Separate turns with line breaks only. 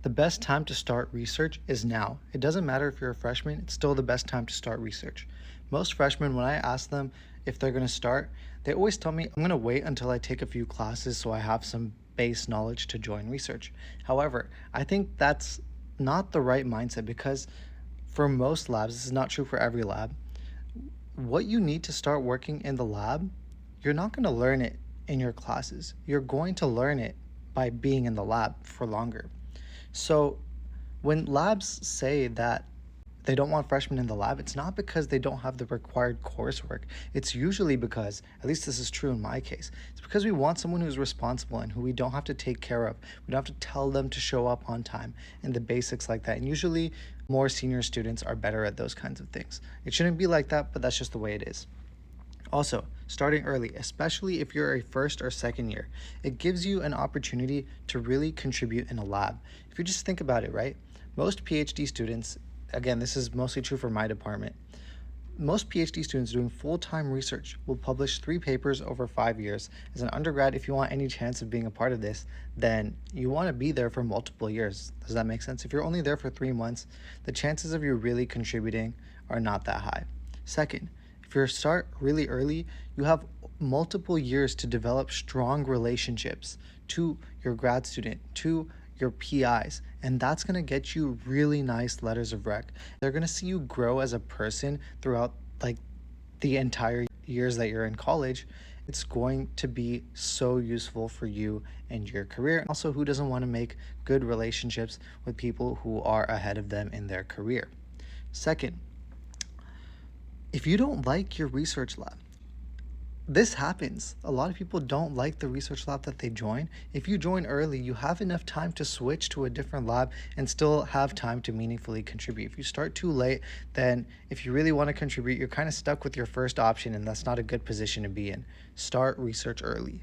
The best time to start research is now. It doesn't matter if you're a freshman, it's still the best time to start research. Most freshmen, when I ask them if they're going to start, they always tell me, I'm going to wait until I take a few classes so I have some base knowledge to join research. However, I think that's not the right mindset because for most labs, this is not true for every lab. What you need to start working in the lab, you're not going to learn it in your classes. You're going to learn it by being in the lab for longer. So when labs say that they don't want freshmen in the lab, it's not because they don't have the required coursework. It's usually because, at least this is true in my case, it's because we want someone who's responsible and who we don't have to take care of. We don't have to tell them to show up on time and the basics like that. And usually more senior students are better at those kinds of things. It shouldn't be like that, but that's just the way it is. Also, starting early, especially if you're a first or second year, it gives you an opportunity to really contribute in a lab. If you just think about it, right? Most PhD students, again, this is mostly true for my department, most PhD students doing full-time research will publish 3 papers over 5 years. As an undergrad, if you want any chance of being a part of this, then you want to be there for multiple years. Does that make sense? If you're only there for 3 months, the chances of you really contributing are not that high. Second, if you start really early, you have multiple years to develop strong relationships to your grad student, to your PIs, and that's going to get you really nice letters of rec. They're going to see you grow as a person throughout the entire years that you're in college. It's going to be so useful for you and your career. Also, who doesn't want to make good relationships with people who are ahead of them in their career? Second, if you don't like your research lab, this happens. A lot of people don't like the research lab that they join. If you join early, you have enough time to switch to a different lab and still have time to meaningfully contribute. If you start too late, then if you really want to contribute, you're kind of stuck with your first option, and that's not a good position to be in. Start research early.